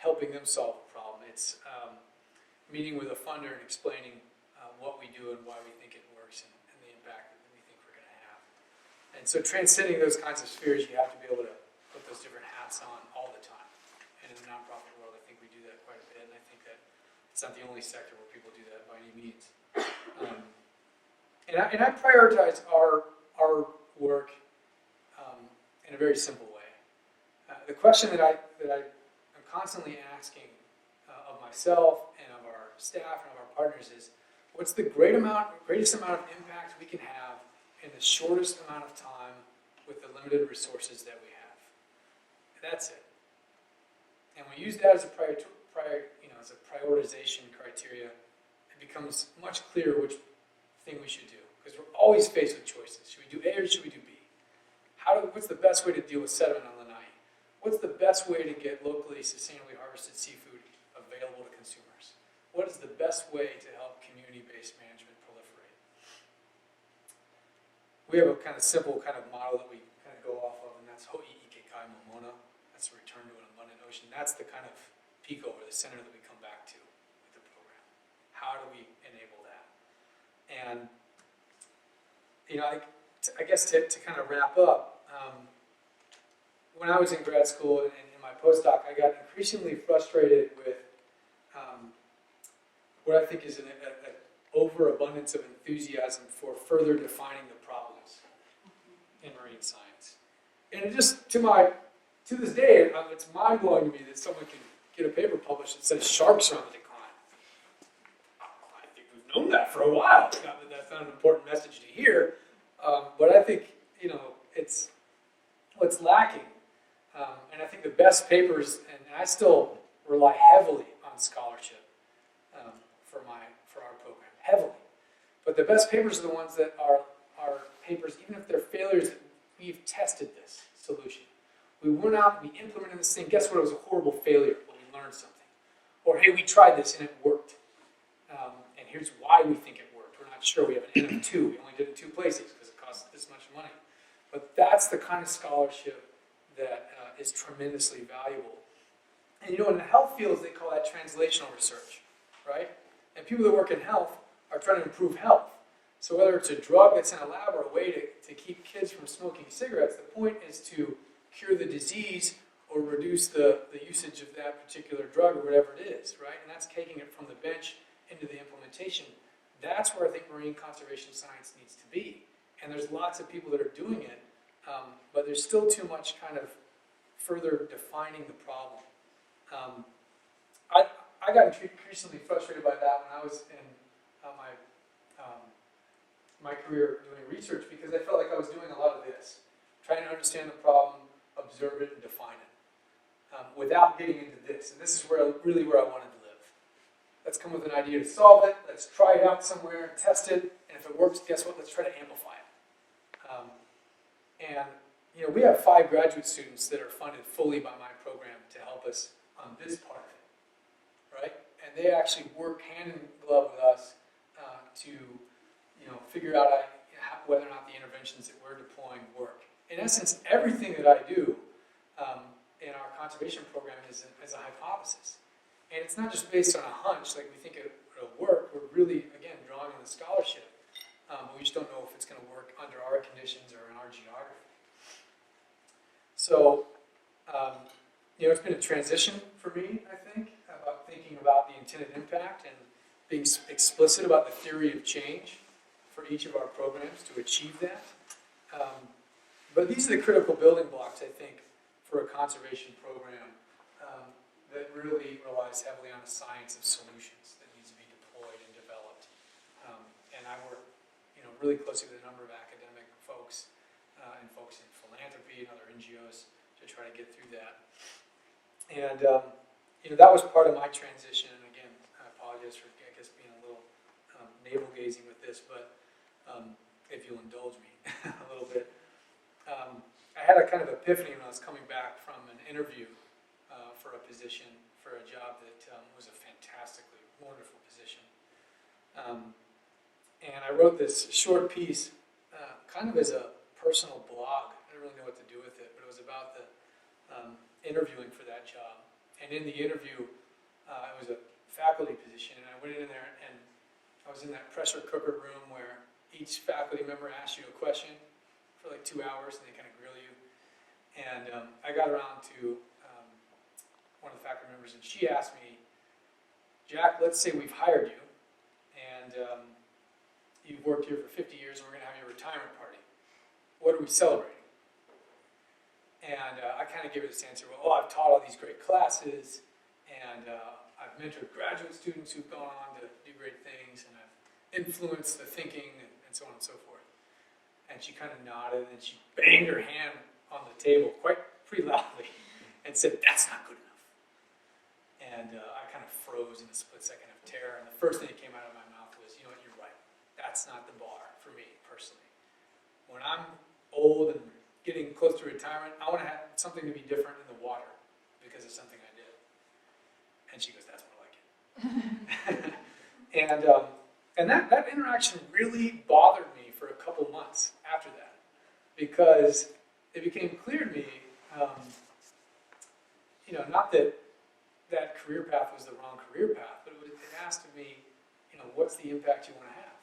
helping them solve a problem. It's meeting with a funder and explaining what we do and why we think it works and the impact that we think we're going to have. And so transcending those kinds of spheres, you have to be able to put those different hats on all the time. And in the nonprofit world, I think we do that quite a bit, and I think that it's not the only sector where people do that by any means. And I prioritize our work in a very simple way. The question that I'm constantly asking of myself and of our staff and of our partners is, what's the greatest amount of impact we can have in the shortest amount of time with the limited resources that we have? That's it. And we use that as a prioritization criteria. It becomes much clearer which thing we should do, because we're always faced with choices. Should we do A or should we do B? What's the best way to deal with sediment on Lanai? What's the best way to get locally sustainably harvested seafood available to consumers? What is the best way to help community-based management proliferate? We have a kind of simple kind of model that we kind of go off of, and that's Ho'i Ike Kai Momona. That's a return to an abundant ocean. That's the kind of peak over the center that we come back to with the program. How do we enable that? And I guess to kind of wrap up, when I was in grad school and in my postdoc, I got increasingly frustrated with what I think is an overabundance of enthusiasm for further defining the problems in marine science. And it just, to this day, it's mind-blowing to me that someone can get a paper published that says sharks are on the decline. I think we've known that for a while. Not that that's not an important message to hear, but I think, it's what's lacking. And I think the best papers, and I still rely heavily on scholarship for our program, heavily. But the best papers are the ones that are papers, even if they're failures, that we've tested this solution. We went out, we implemented this thing. Guess what? It was a horrible failure, but we learned something. Or, hey, we tried this and it worked. And here's why we think it worked. We're not sure. We have an N of 2. We only did it 2 places because it costs this much money. But that's the kind of scholarship that is tremendously valuable. And in the health fields, they call that translational research, right? And people that work in health are trying to improve health. So whether it's a drug that's in a lab or a way to keep kids from smoking cigarettes, the point is to cure the disease or reduce the usage of that particular drug or whatever it is, right? And that's taking it from the bench into the implementation. That's where I think marine conservation science needs to be. And there's lots of people that are doing it, but there's still too much kind of further defining the problem. I got increasingly frustrated by that when I was in my career doing research, because I felt like I was doing a lot of this, trying to understand the problem, observe it, and define it, without getting into this. And this is really where I wanted to live. Let's come with an idea to solve it. Let's try it out somewhere and test it. And if it works, guess what? Let's try to amplify it. And we have 5 graduate students that are funded fully by my program to help us on this part of it, right? And they actually work hand in glove with us to figure out whether or not the interventions that we're deploying work. In essence, everything that I do in our conservation program is a hypothesis. And it's not just based on a hunch, like we think it'll work. We're really, again, drawing on the scholarship. But we just don't know if it's going to work under our conditions or in our geography. So, it's been a transition for me, I think, about thinking about the intended impact. And being explicit about the theory of change for each of our programs to achieve that. But these are the critical building blocks, I think, for a conservation program that really relies heavily on a science of solutions that needs to be deployed and developed. And I work, really closely with a number of academic folks and folks in philanthropy and other NGOs to try to get through that. And that was part of my transition. And again, I apologize for, being a little navel gazing with this, but if you'll indulge me a little bit. I had a kind of epiphany when I was coming back from an interview for a position, for a job that was a fantastically wonderful position. And I wrote this short piece kind of as a personal blog. I didn't really know what to do with it, but it was about the interviewing for that job. And in the interview, it was a faculty position, and I went in there and I was in that pressure cooker room where each faculty member asked you a question for like 2 hours and they kind of grill you. And I got around to one of the faculty members and she asked me, Jack, let's say we've hired you and you've worked here for 50 years and we're going to have your retirement party. What are we celebrating? And I kind of gave her this answer, well, I've taught all these great classes and I've mentored graduate students who've gone on to do great things and I've influenced the thinking and so on and so forth. And she kind of nodded and she banged her hand on the table quite pretty loudly and said, that's not good enough. And I kind of froze in a split second of terror. And the first thing that came out of my mouth was, you know what, you're right. That's not the bar for me personally. When I'm old and getting close to retirement, I want to have something to be different in the water because of something I did. And she goes, that's more like it. And that interaction really bothered me for a couple months after that because it became clear to me, not that that career path was the wrong career path, but it asked of me, what's the impact you want to have?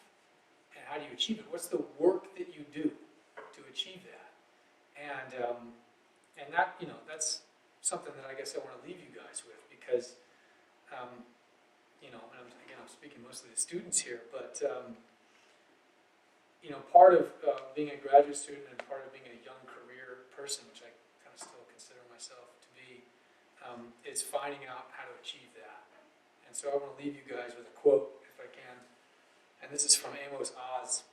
And how do you achieve it? What's the work that you do to achieve that? And that, that's something that I guess I want to leave you guys with because, and I'm speaking mostly to students here, but, part of being a graduate student and part of being a young career person, which I kind of still consider myself to be, is finding out how to achieve that. And so I want to leave you guys with a quote, if I can. And this is from Amos Oz,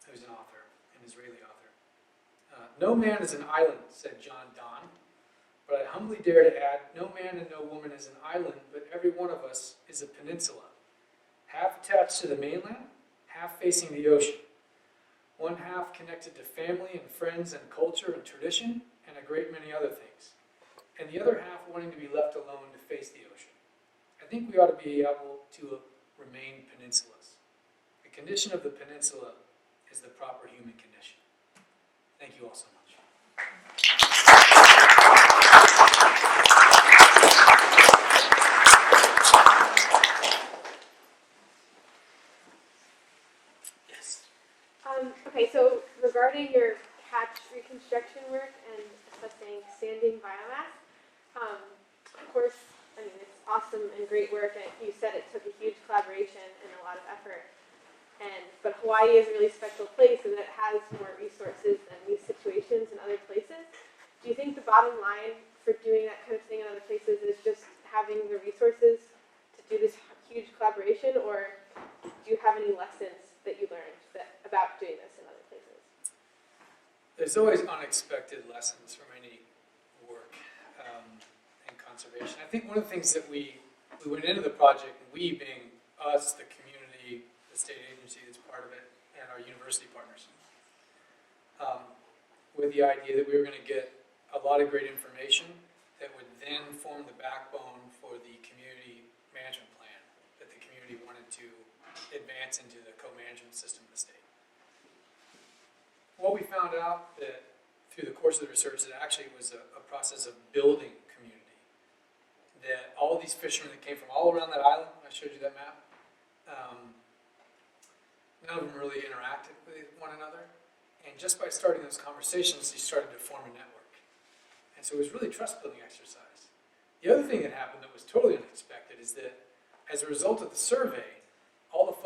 who's an author, an Israeli author. No man is an island, said John Donne, but I humbly dare to add, no man and no woman is an island, but every one of us is a peninsula, half attached to the mainland, half facing the ocean, one half connected to family and friends and culture and tradition and a great many other things, and the other half wanting to be left alone to face the ocean. I think we ought to be able to remain peninsulas. The condition of the peninsula is the proper human condition. Thank you all so much. Yes. Okay, so regarding your catch reconstruction work and assessing standing biomass, of course, it's awesome and great work, and you said it took a huge collaboration and a lot of effort. But Hawaii is a really special place and it has more resources than these situations in other places. Do you think the bottom line for doing that kind of thing in other places is just having the resources to do this huge collaboration, or do you have any lessons that you learned about doing this in other places? There's always unexpected lessons from any work in conservation. I think one of the things that we went into the project, we being us, the community, the state agency that's part of it, and our university partners, with the idea that we were going to get a lot of great information that would then form the backbone for the community management plan that the community wanted to advance into the co-management system of the state. What we found out that through the course of the research that actually was a process of building community. That all of these fishermen that came from all around that island, I showed you that map, none of them really interacted with one another. And just by starting those conversations, they started to form a network. And so it was really a trust-building exercise. The other thing that happened that was totally unexpected is that as a result of the survey,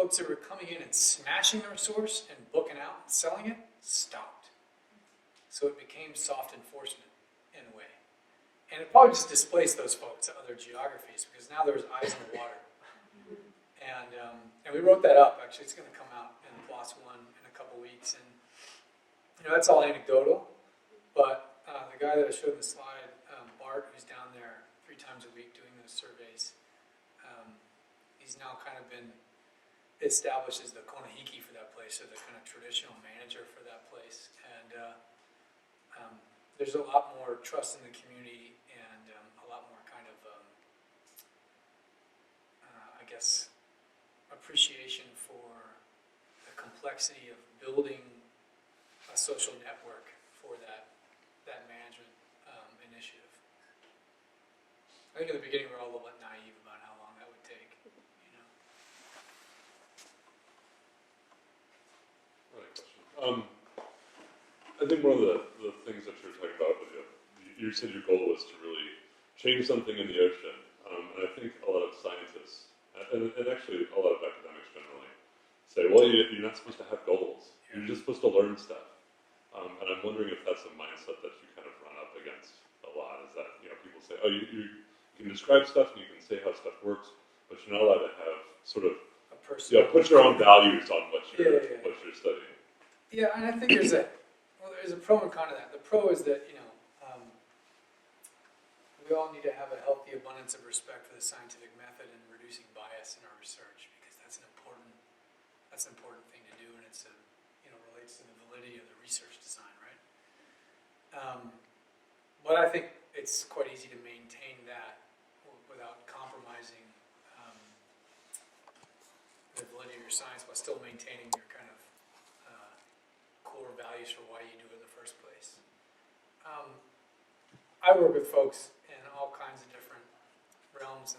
folks that were coming in and smashing the resource and booking out and selling it stopped. So it became soft enforcement in a way. And it probably just displaced those folks to other geographies because now there's eyes in the water. And we wrote that up, actually. It's going to come out in PLOS 1 in a couple weeks. And, that's all anecdotal. But the guy that I showed in the slide, Bart, who's down there 3 times a week doing those surveys, he's now kind of been established as the konahiki for that place, or the kind of traditional manager for that place. And there's a lot more trust in the community and a lot more kind of, I guess, appreciation for the complexity of building a social network for that management initiative. I think in the beginning we were all a little bit naive about how long that would take. I think one of the things that you're talking about, you said your goal was to really change something in the ocean, and I think a lot of scientists, and actually a lot of academics generally, say, well, you're not supposed to have goals. You're just supposed to learn stuff. And I'm wondering if that's a mindset that you kind of run up against a lot, is that, people say, oh, you can describe stuff and you can say how stuff works, but you're not allowed to have sort of, A person. put your own values on what you're studying. Yeah, and I think there's a pro and con to that. The pro is that, we all need to have a healthy abundance of respect for the scientific method and reducing bias in our research, because that's an important thing to do, and it's relates to the validity of the research design, right? But I think it's quite easy to maintain that without compromising the validity of your science while still maintaining your kind of core values for why you do it in the first place. I work with folks in all kinds of different realms,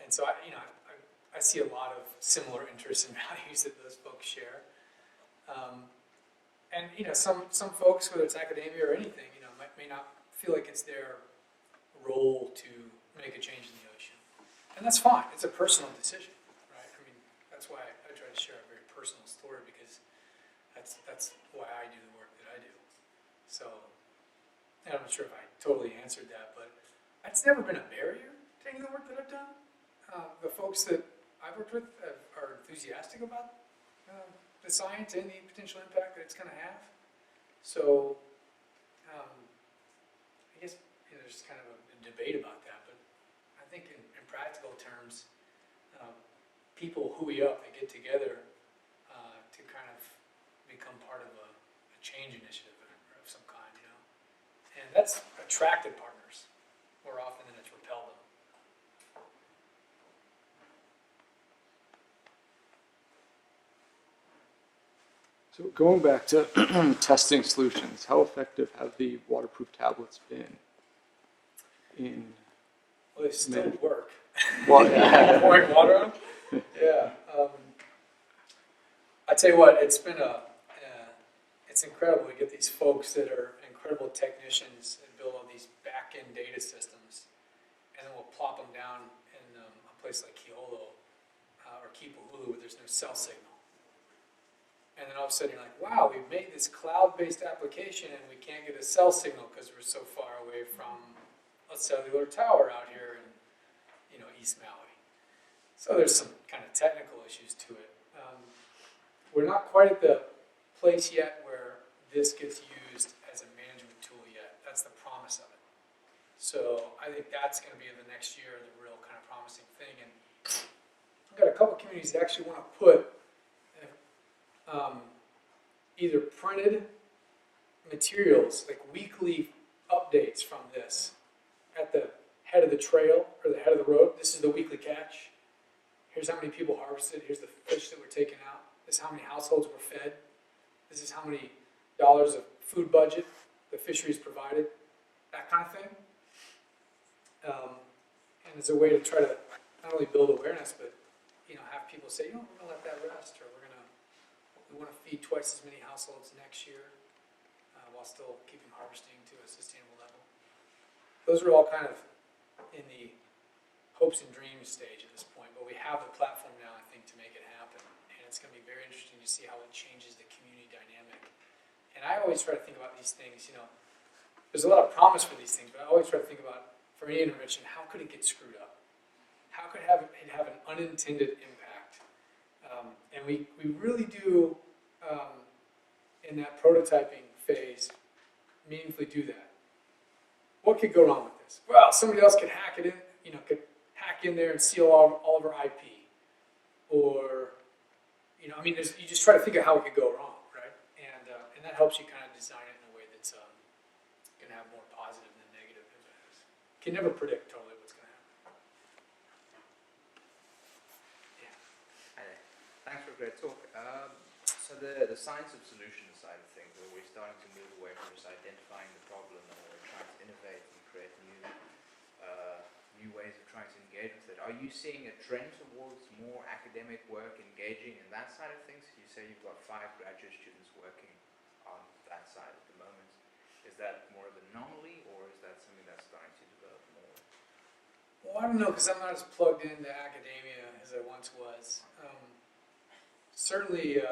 and so I see a lot of similar interests and values that those folks share. And some folks, whether it's academia or anything, may not feel like it's their role to make a change in the ocean, and that's fine. It's a personal decision, right? I mean, that's why I try to share a very personal story, because that's why I do the work that I do. So, and I'm not sure if I totally answered that, but that's never been a barrier to any of the work that I've done. The folks that I've worked with are enthusiastic about the science and the potential impact that it's going to have. So, I guess there's kind of a debate about that, but I think in practical terms, people hooey up and get together to kind of become part of a change initiative of some kind, and that's attracted partners more often than it's repelled them. So going back to testing solutions, how effective have the waterproof tablets been in? Well, they still work. Well, yeah. Pouring water on them? Yeah. I tell you what, it's been it's incredible to get these folks that are incredible technicians and build all these back-end data systems, and then we'll plop them down in a place like Keolo or Kipahulu where there's no cell signal. And then all of a sudden you're like, wow, we've made this cloud-based application and we can't get a cell signal because we're so far away from a cellular tower out here in, East Maui. So there's some kind of technical issues to it. We're not quite at the place yet where this gets used as a management tool yet. That's the promise of it. So I think that's going to be the next year the real kind of promising thing. And I've got a couple communities that actually want to put either printed materials, like weekly updates from this, at the head of the trail or the head of the road. This is the weekly catch. Here's how many people harvested. Here's the fish that were taken out. This is how many households were fed. This is how many dollars of food budget the fisheries provided. That kind of thing. And it's a way to try to not only build awareness, but have people say, we're gonna let that rest, or we want to feed twice as many households next year while still keeping harvesting to a sustainable level. Those are all kind of in the hopes and dreams stage at this point, but but we have the platform now, I think, to make it happen. And it's going to be very interesting to see how it changes the community dynamic. And I always try to think about these things, there's a lot of promise for these things, but I always try to think about, for any intervention, how could it get screwed up? How could it have an unintended impact? And we really do, in that prototyping phase, meaningfully do that. What could go wrong with this? Well, somebody else could hack it in, could hack in there and steal all of our IP. Or, you just try to think of how it could go wrong, right? And that helps you kind of design it in a way that's going to have more positive than negative impacts. Can never predict totally what's going to happen. Yeah. Hi there. Thanks for a great talk. So the science of solutions side of things, where we're starting to move away from just identifying the problem and we're trying to innovate and create new ways of trying to engage with it. Are you seeing a trend towards more academic work engaging in that side of things? You say you've got 5 graduate students working on that side at the moment. Is that more of an anomaly, or is that something that's starting to develop more? Well, I don't know, because I'm not as plugged into academia as I once was. Certainly,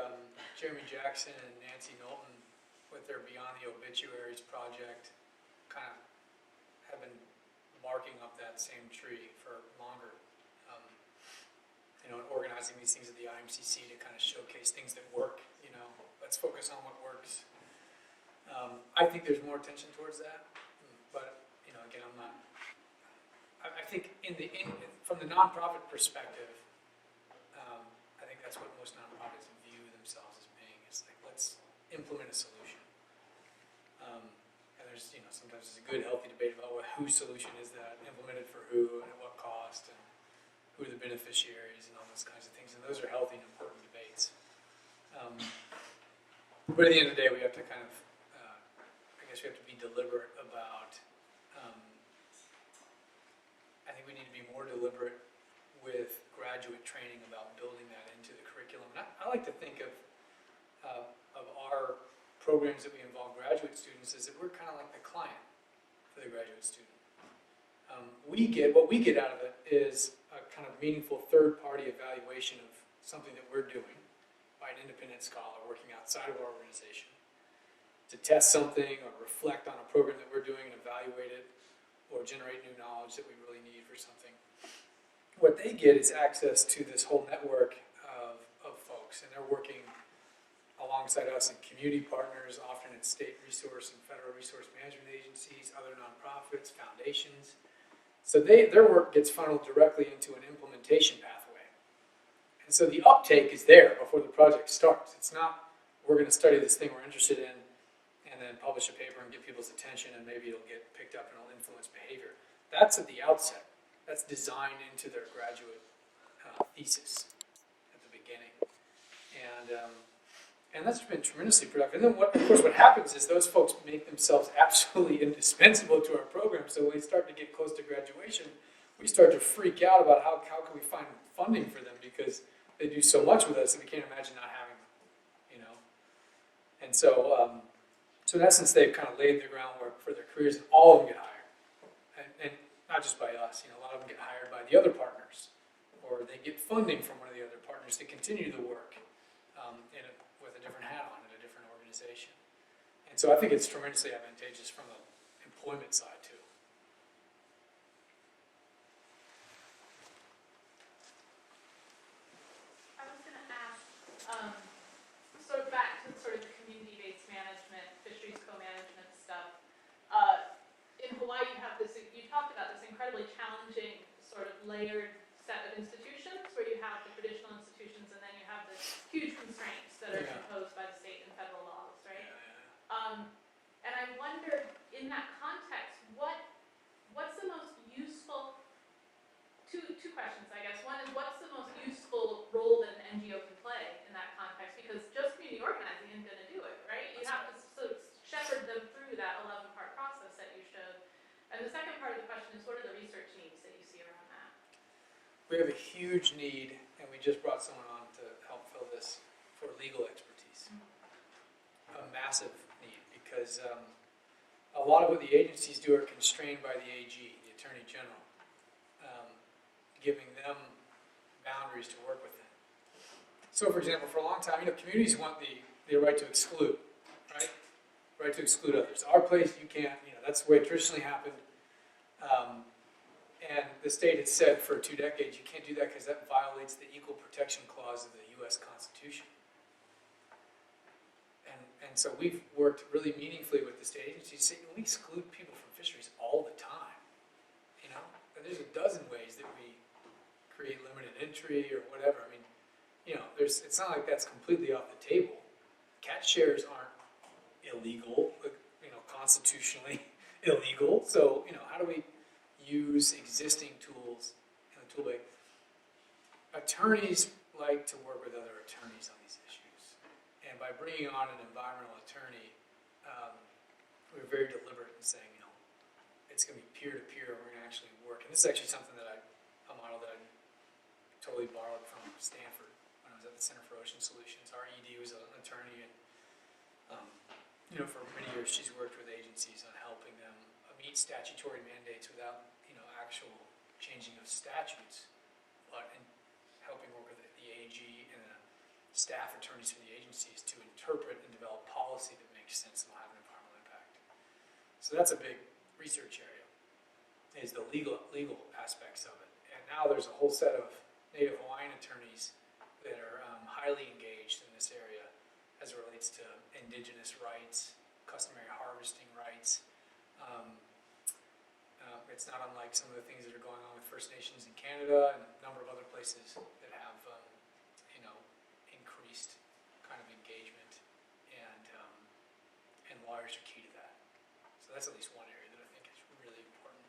Jeremy Jackson and Nancy Knowlton, with their Beyond the Obituaries project, kind of have been marking up that same tree for longer. And organizing these things at the IMCC to kind of showcase things that work. Let's focus on what works. I think there's more attention towards that, but again, I'm not. I think from the nonprofit perspective, I think that's what most nonprofits view themselves as being. Is like, let's implement a solution. And there's sometimes there's a good, healthy debate about whose solution is that, implemented for who, and at what cost, and who are the beneficiaries, and all those kinds of things. And those are healthy and important debates. But at the end of the day, we have to kind of, I guess we have to be deliberate about, I think we need to be more deliberate with graduate training about building that into the curriculum. And I like to think of our programs that we involve graduate students as that we're kind of like the client for the graduate student. What we get out of it is a kind of meaningful third-party evaluation of something that we're doing by an independent scholar working outside of our organization to test something or reflect on a program that we're doing and evaluate it or generate new knowledge that we really need for something. What they get is access to this whole network of folks, and they're working alongside us and community partners, often in state resource and federal resource management agencies, other nonprofits, foundations. So their work gets funneled directly into an implementation pathway. And so the uptake is there before the project starts. It's not, we're going to study this thing we're interested in and then publish a paper and get people's attention and maybe it'll get picked up and it'll influence behavior. That's at the outset. That's designed into their graduate thesis at the beginning. And that's been tremendously productive. And then of course what happens is those folks make themselves absolutely indispensable to our program. So when we start to get close to graduation, we start to freak out about how can we find funding for them, because they do so much with us that we can't imagine not having them, And so, so in essence, they've kind of laid the groundwork for their careers, and all of them get hired. And not just by us, a lot of them get hired by the other partners, or they get funding from one of the other partners to continue the work with a different hat on in a different organization. And so I think it's tremendously advantageous from an employment side too. I was going to ask, sort of back to sort of the community-based management, fisheries co-management stuff. In Hawaii, you talked about this incredibly challenging sort of layered set of institutions where you have the traditional institutions and then you have this huge constraints that are imposed by the state and federal laws, right? And I wonder, in that context, what's the most useful, two questions, I guess. One is, what's the most useful role that an NGO can play in that context? Because just community organizing isn't going to do it, right? You have to sort of shepherd them through that 11-part process that you showed. And the second part of the question is, what are the research needs that you see around that? We have a huge need, and we just brought someone on to help fill this, for legal expertise. A massive need, because a lot of what the agencies do are constrained by the AG, the Attorney General, giving them boundaries to work within. So, for example, for a long time, communities want the right to exclude, right? Right to exclude others. Our place, you can't, that's the way it traditionally happened. And the state had said for 2 decades, you can't do that because that violates the Equal Protection Clause of the U.S. Constitution. And so we've worked really meaningfully with the state agencies to say, we exclude people from fisheries all the time, And there's a dozen ways that we create limited entry or whatever. I mean, it's not like that's completely off the table. Catch shares aren't illegal, constitutionally illegal. So, how do we use existing tools in the tool bag? Attorneys like to work with other attorneys on these issues. And by bringing on an environmental attorney, we're very deliberate in saying, it's going to be peer-to-peer, we're going to actually work. And this is actually something that a model that I totally borrowed from Stanford when I was at the Center for Ocean Solutions. Our ED was an attorney, and for many years she's worked with agencies on helping them meet statutory mandates without, actual changing of statutes, but in helping work with the AG and the staff attorneys for the agencies to interpret and develop policy that makes sense and will have an environmental impact. So that's a big research area, is the legal aspects of it. And now there's a whole set of Native Hawaiian attorneys that are highly engaged in this area as it relates to indigenous rights, customary harvesting rights. It's not unlike some of the things that are going on with First Nations in Canada and a number of other places that have, increased kind of engagement, and lawyers are key to that. So that's at least one area that I think is really important.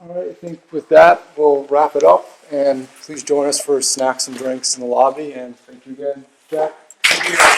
All right, I think with that, we'll wrap it up, and please join us for snacks and drinks in the lobby, and thank you again, Jack. Thank you.